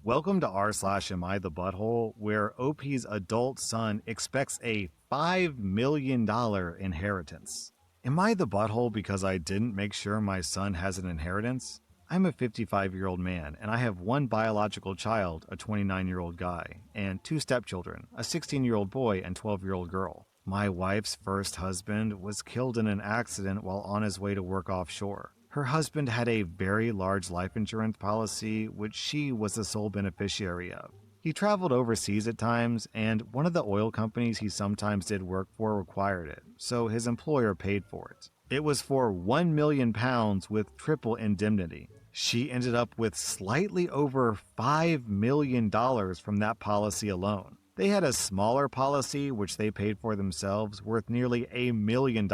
Welcome to r/Am I the Butthole, where OP's adult son expects a $5 million inheritance. Am I the butthole because I didn't make sure my son has an inheritance? I'm a 55-year-old man, and I have one biological child, a 29-year-old guy, and two stepchildren, a 16-year-old boy and 12-year-old girl. My wife's first husband was killed in an accident while on his way to work offshore. Her husband had a very large life insurance policy, which she was the sole beneficiary of. He traveled overseas at times, and one of the oil companies he sometimes did work for required it, so his employer paid for it. It was for £1 million with triple indemnity. She ended up with slightly over $5 million from that policy alone. They had a smaller policy, which they paid for themselves, worth nearly $1 million,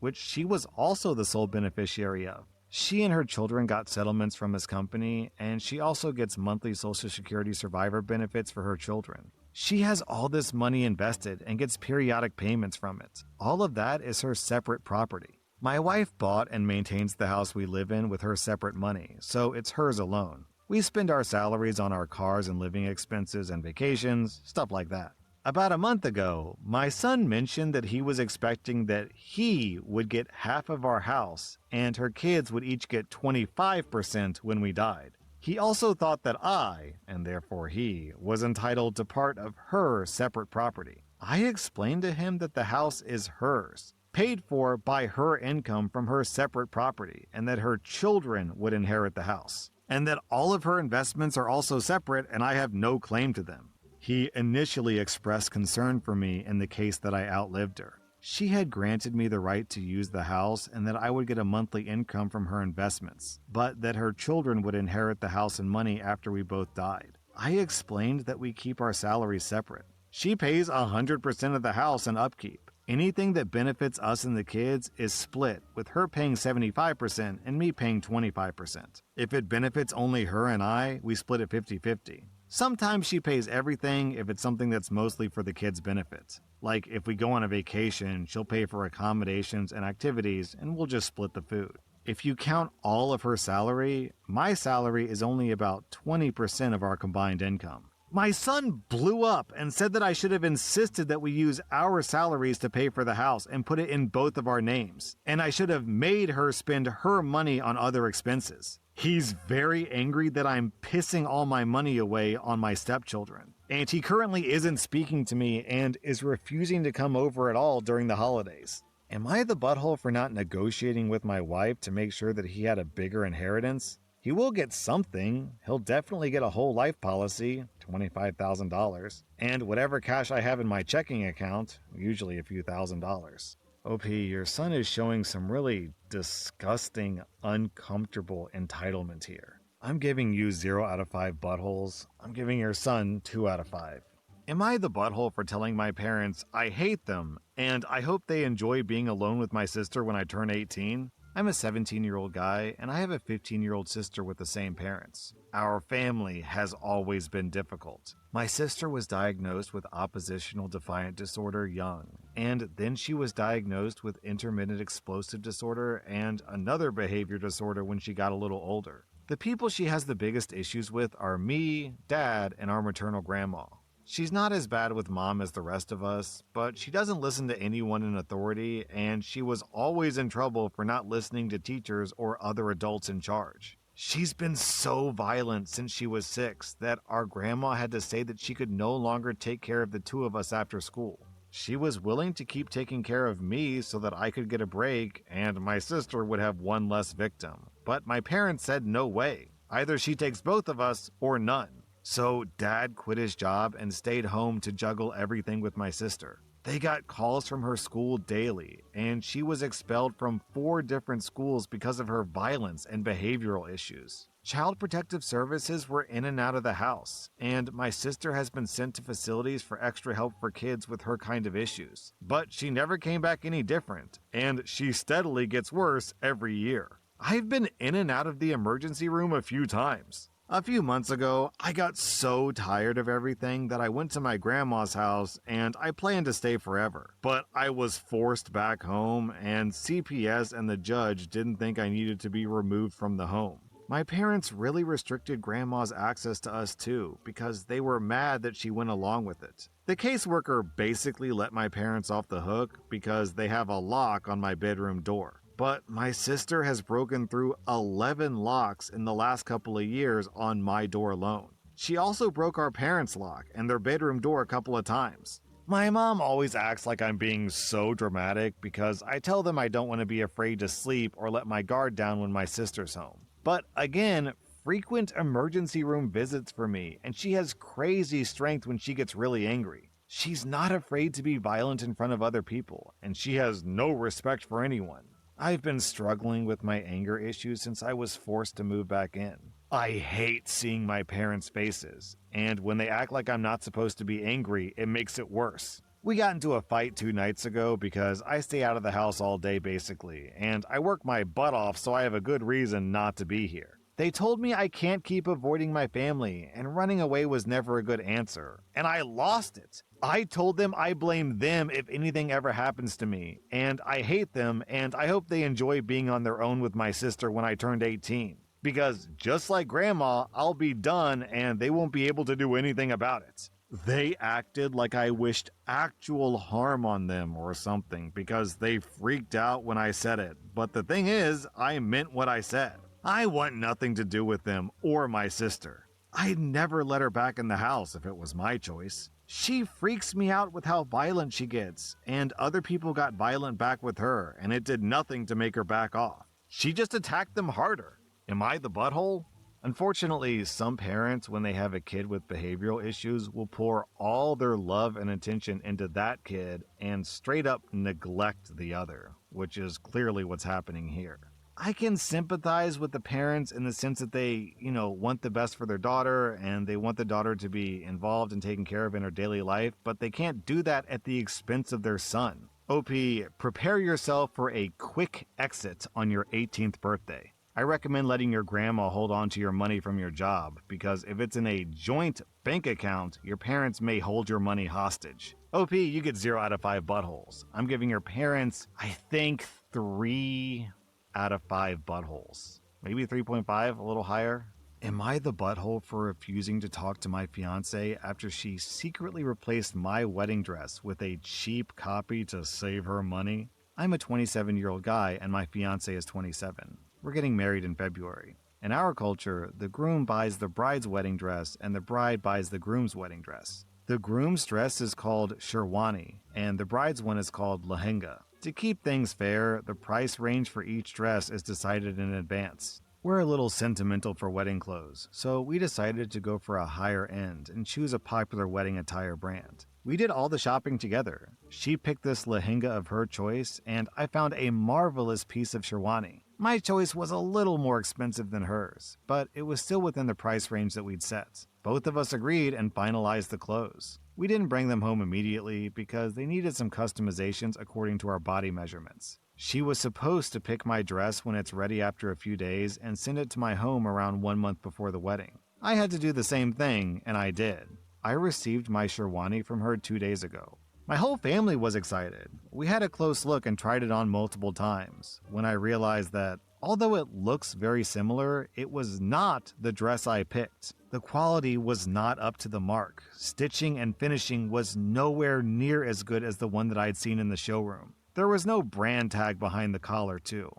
which she was also the sole beneficiary of. She and her children got settlements from his company, and she also gets monthly Social Security survivor benefits for her children. She has all this money invested and gets periodic payments from it. All of that is her separate property. My wife bought and maintains the house we live in with her separate money, so it's hers alone. We spend our salaries on our cars and living expenses and vacations, stuff like that. About a month ago, my son mentioned that he was expecting that he would get half of our house and her kids would each get 25% when we died. He also thought that I, and therefore he, was entitled to part of her separate property. I explained to him that the house is hers, paid for by her income from her separate property, and that her children would inherit the house, and that all of her investments are also separate and I have no claim to them. He initially expressed concern for me in the case that I outlived her. She had granted me the right to use the house and that I would get a monthly income from her investments, but that her children would inherit the house and money after we both died. I explained that we keep our salaries separate. She pays 100% of the house and upkeep. Anything that benefits us and the kids is split, with her paying 75% and me paying 25%. If it benefits only her and I, we split it 50-50. Sometimes she pays everything if it's something that's mostly for the kids' benefit. Like if we go on a vacation, she'll pay for accommodations and activities and we'll just split the food. If you count all of her salary, my salary is only about 20% of our combined income. My son blew up and said that I should have insisted that we use our salaries to pay for the house and put it in both of our names, and I should have made her spend her money on other expenses. He's very angry that I'm pissing all my money away on my stepchildren, and he currently isn't speaking to me and is refusing to come over at all during the holidays. Am I the butthole for not negotiating with my wife to make sure that he had a bigger inheritance? He will get something. He'll definitely get a whole life policy, $25,000, and whatever cash I have in my checking account, usually a few $1,000s. OP, your son is showing some really disgusting, uncomfortable entitlement here. I'm giving you 0 out of 5 buttholes. I'm giving your son 2 out of 5. Am I the butthole for telling my parents I hate them and I hope they enjoy being alone with my sister when I turn 18? I'm a 17-year-old guy, and I have a 15-year-old sister with the same parents. Our family has always been difficult. My sister was diagnosed with oppositional defiant disorder young, and then she was diagnosed with intermittent explosive disorder and another behavior disorder when she got a little older. The people she has the biggest issues with are me, dad, and our maternal grandma. She's not as bad with mom as the rest of us, but she doesn't listen to anyone in authority, and she was always in trouble for not listening to teachers or other adults in charge. She's been so violent since she was 6 that our grandma had to say that she could no longer take care of the two of us after school. She was willing to keep taking care of me so that I could get a break and my sister would have one less victim. But my parents said no way. Either she takes both of us or none. So dad quit his job and stayed home to juggle everything with my sister. They got calls from her school daily, and she was expelled from 4 different schools because of her violence and behavioral issues. Child Protective Services were in and out of the house, and my sister has been sent to facilities for extra help for kids with her kind of issues. But she never came back any different, and she steadily gets worse every year. I've been in and out of the emergency room a few times. A few months ago, I got so tired of everything that I went to my grandma's house and I planned to stay forever. But I was forced back home and CPS and the judge didn't think I needed to be removed from the home. My parents really restricted Grandma's access to us too, because they were mad that she went along with it. The caseworker basically let my parents off the hook because they have a lock on my bedroom door. But my sister has broken through 11 locks in the last couple of years on my door alone. She also broke our parents' lock and their bedroom door a couple of times. My mom always acts like I'm being so dramatic because I tell them I don't want to be afraid to sleep or let my guard down when my sister's home. But again, frequent emergency room visits for me, and she has crazy strength when she gets really angry. She's not afraid to be violent in front of other people, and she has no respect for anyone. I've been struggling with my anger issues since I was forced to move back in. I hate seeing my parents' faces, and when they act like I'm not supposed to be angry, it makes it worse. We got into a fight 2 nights ago because I stay out of the house all day basically, and I work my butt off so I have a good reason not to be here. They told me I can't keep avoiding my family, and running away was never a good answer, and I lost it. I told them I blame them if anything ever happens to me, and I hate them, and I hope they enjoy being on their own with my sister when I turned 18. Because just like Grandma, I'll be done and they won't be able to do anything about it. They acted like I wished actual harm on them or something because they freaked out when I said it. But the thing is, I meant what I said. I want nothing to do with them or my sister. I'd never let her back in the house if it was my choice. She freaks me out with how violent she gets, and other people got violent back with her, and it did nothing to make her back off. She just attacked them harder. Am I the butthole? Unfortunately, some parents, when they have a kid with behavioral issues, will pour all their love and attention into that kid and straight up neglect the other, which is clearly what's happening here. I can sympathize with the parents in the sense that they, want the best for their daughter and they want the daughter to be involved and taken care of in her daily life, but they can't do that at the expense of their son. OP, prepare yourself for a quick exit on your 18th birthday. I recommend letting your grandma hold on to your money from your job, because if it's in a joint bank account, your parents may hold your money hostage. OP, you get 0 out of 5 buttholes. I'm giving your parents, I think, 3 out of 5 buttholes. Maybe 3.5, a little higher. Am I the butthole for refusing to talk to my fiance after she secretly replaced my wedding dress with a cheap copy to save her money? I'm a 27-year-old guy and my fiance is 27. We're getting married in February. In our culture, the groom buys the bride's wedding dress and the bride buys the groom's wedding dress. The groom's dress is called sherwani, and the bride's one is called lehenga. To keep things fair, the price range for each dress is decided in advance. We're a little sentimental for wedding clothes, so we decided to go for a higher end and choose a popular wedding attire brand. We did all the shopping together. She picked this lehenga of her choice, and I found a marvelous piece of sherwani. My choice was a little more expensive than hers, but it was still within the price range that we'd set. Both of us agreed and finalized the clothes. We didn't bring them home immediately because they needed some customizations according to our body measurements. She was supposed to pick my dress when it's ready after a few days and send it to my home around 1 month before the wedding. I had to do the same thing, and I did. I received my sherwani from her 2 days ago. My whole family was excited. We had a close look and tried it on multiple times, when I realized that, although it looks very similar, it was not the dress I picked. The quality was not up to the mark. Stitching and finishing was nowhere near as good as the one that I'd seen in the showroom. There was no brand tag behind the collar, too.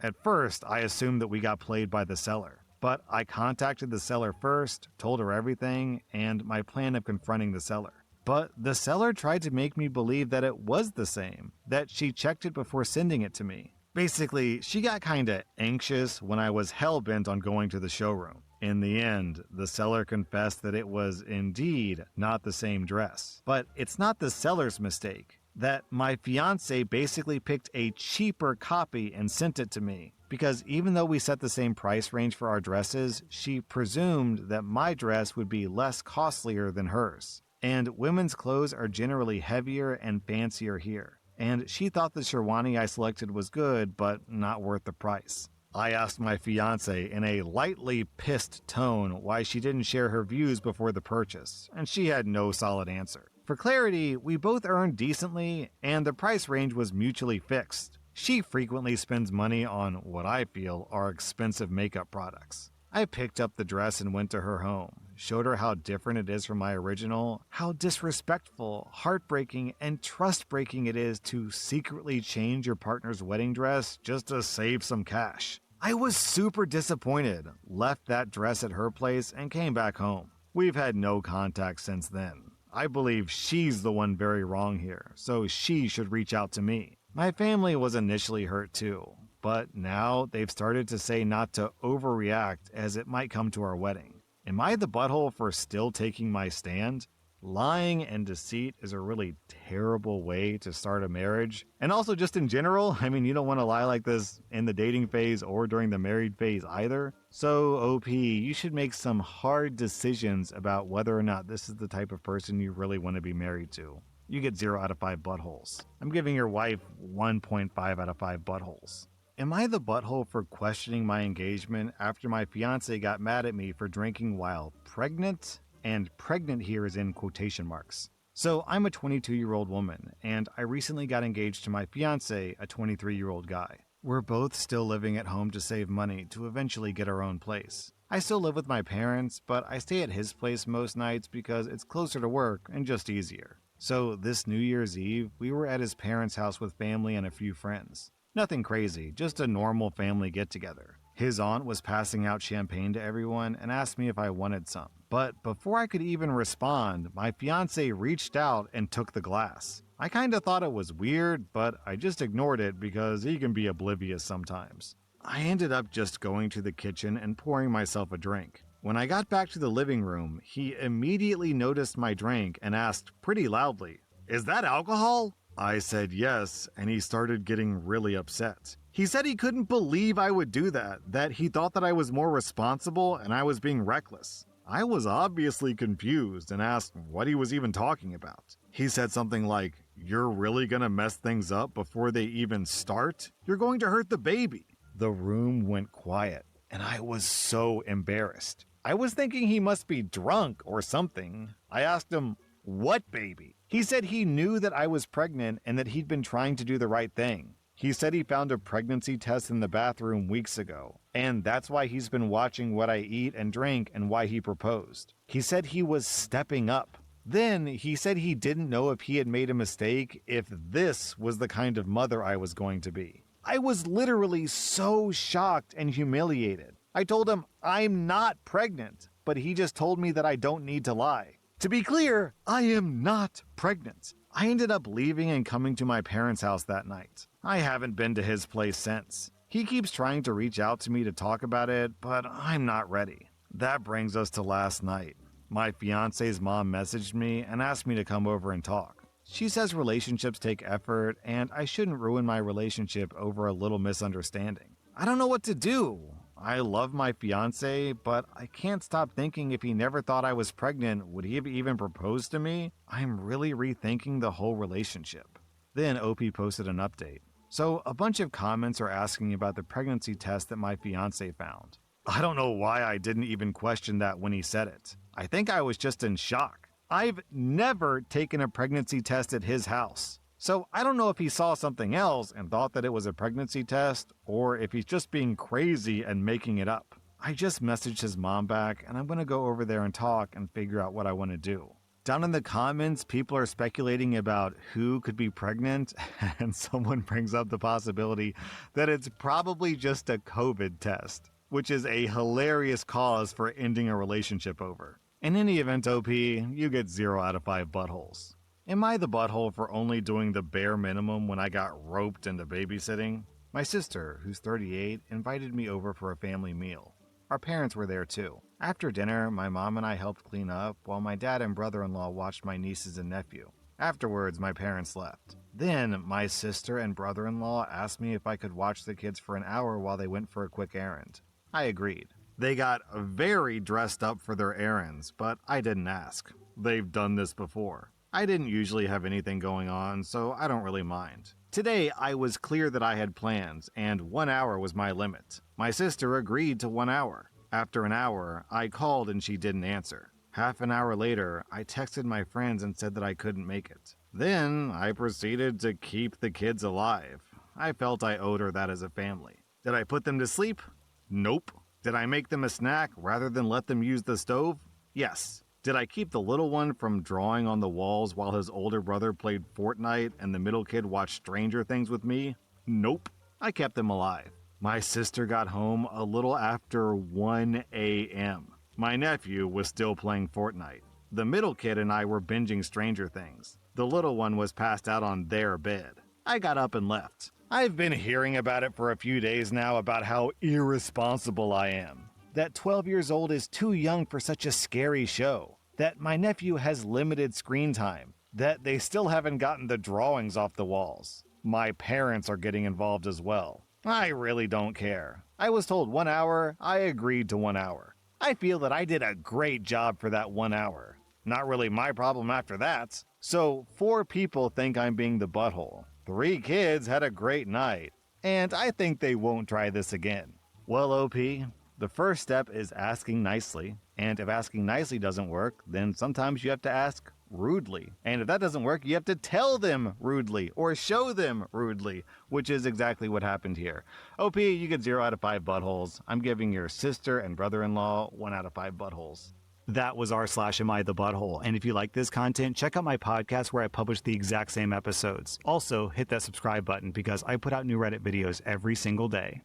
At first, I assumed that we got played by the seller, but I contacted the seller first, told her everything, and my plan of confronting the seller. But the seller tried to make me believe that it was the same, that she checked it before sending it to me. Basically, she got kinda anxious when I was hell-bent on going to the showroom. In the end, the seller confessed that it was indeed not the same dress. But it's not the seller's mistake, that my fiance basically picked a cheaper copy and sent it to me. Because even though we set the same price range for our dresses, she presumed that my dress would be less costlier than hers. And women's clothes are generally heavier and fancier here. And she thought the sherwani I selected was good, but not worth the price. I asked my fiance in a lightly pissed tone why she didn't share her views before the purchase, and she had no solid answer. For clarity, we both earned decently, and the price range was mutually fixed. She frequently spends money on what I feel are expensive makeup products. I picked up the dress and went to her home, showed her how different it is from my original, how disrespectful, heartbreaking, and trust-breaking it is to secretly change your partner's wedding dress just to save some cash. I was super disappointed, left that dress at her place, and came back home. We've had no contact since then. I believe she's the one very wrong here, so she should reach out to me. My family was initially hurt too, but now they've started to say not to overreact as it might come to our wedding. Am I the butthole for still taking my stand? Lying and deceit is a really terrible way to start a marriage. And also just in general, you don't want to lie like this in the dating phase or during the married phase either. So OP, you should make some hard decisions about whether or not this is the type of person you really want to be married to. You get 0 out of 5 buttholes. I'm giving your wife 1.5 out of 5 buttholes. Am I the butthole for questioning my engagement after my fiance got mad at me for drinking while pregnant? And pregnant here is in quotation marks. So I'm a 22-year-old woman, and I recently got engaged to my fiance, a 23-year-old guy. We're both still living at home to save money to eventually get our own place. I still live with my parents, but I stay at his place most nights because it's closer to work and just easier. So this New Year's Eve, we were at his parents' house with family and a few friends. Nothing crazy, just a normal family get-together. His aunt was passing out champagne to everyone and asked me if I wanted some. But before I could even respond, my fiance reached out and took the glass. I kinda thought it was weird, but I just ignored it because he can be oblivious sometimes. I ended up just going to the kitchen and pouring myself a drink. When I got back to the living room, he immediately noticed my drink and asked pretty loudly, "Is that alcohol?" I said yes, and he started getting really upset. He said he couldn't believe I would do that he thought that I was more responsible and I was being reckless. I was obviously confused and asked what he was even talking about. He said something like, "You're really gonna mess things up before they even start? You're going to hurt the baby." The room went quiet, and I was so embarrassed. I was thinking he must be drunk or something. I asked him, "What baby?" He said he knew that I was pregnant and that he'd been trying to do the right thing. He said he found a pregnancy test in the bathroom weeks ago, and that's why he's been watching what I eat and drink and why he proposed. He said he was stepping up. Then he said he didn't know if he had made a mistake, if this was the kind of mother I was going to be. I was literally so shocked and humiliated. I told him I'm not pregnant, but he just told me that I don't need to lie. To be clear, I am not pregnant. I ended up leaving and coming to my parents' house that night. I haven't been to his place since. He keeps trying to reach out to me to talk about it, but I'm not ready. That brings us to last night. My fiance's mom messaged me and asked me to come over and talk. She says relationships take effort and I shouldn't ruin my relationship over a little misunderstanding. I don't know what to do. I love my fiance, but I can't stop thinking if he never thought I was pregnant, would he have even proposed to me? I'm really rethinking the whole relationship. Then OP posted an update. So a bunch of comments are asking about the pregnancy test that my fiance found. I don't know why I didn't even question that when he said it. I think I was just in shock. I've never taken a pregnancy test at his house. So I don't know if he saw something else and thought that it was a pregnancy test, or if he's just being crazy and making it up. I just messaged his mom back, and I'm going to go over there and talk and figure out what I want to do. Down in the comments, people are speculating about who could be pregnant, and someone brings up the possibility that it's probably just a COVID test, which is a hilarious cause for ending a relationship over. In any event, OP, you get 0 out of 5 buttholes. Am I the butthole for only doing the bare minimum when I got roped into babysitting? My sister, who's 38, invited me over for a family meal. Our parents were there too. After dinner, my mom and I helped clean up while my dad and brother-in-law watched my nieces and nephew. Afterwards, my parents left. Then, my sister and brother-in-law asked me if I could watch the kids for an hour while they went for a quick errand. I agreed. They got very dressed up for their errands, but I didn't ask. They've done this before. I didn't usually have anything going on, so I don't really mind. Today, I was clear that I had plans, and 1 hour was my limit. My sister agreed to 1 hour. After an hour, I called and she didn't answer. Half an hour later, I texted my friends and said that I couldn't make it. Then, I proceeded to keep the kids alive. I felt I owed her that as a family. Did I put them to sleep? Nope. Did I make them a snack rather than let them use the stove? Yes. Did I keep the little one from drawing on the walls while his older brother played Fortnite and the middle kid watched Stranger Things with me? Nope. I kept them alive. My sister got home a little after 1 a.m. My nephew was still playing Fortnite. The middle kid and I were binging Stranger Things. The little one was passed out on their bed. I got up and left. I've been hearing about it for a few days now about how irresponsible I am. That 12 years old is too young for such a scary show. That my nephew has limited screen time. That they still haven't gotten the drawings off the walls. My parents are getting involved as well. I really don't care. I was told 1 hour, I agreed to 1 hour. I feel that I did a great job for that 1 hour. Not really my problem after that. So 4 people think I'm being the butthole. 3 kids had a great night. And I think they won't try this again. Well, OP, the first step is asking nicely. And if asking nicely doesn't work, then sometimes you have to ask rudely. And if that doesn't work, you have to tell them rudely or show them rudely, which is exactly what happened here. OP, you get 0 out of 5 buttholes. I'm giving your sister and brother-in-law 1 out of 5 buttholes. That was r/Am I the Butthole. And if you like this content, check out my podcast where I publish the exact same episodes. Also, hit that subscribe button because I put out new Reddit videos every single day.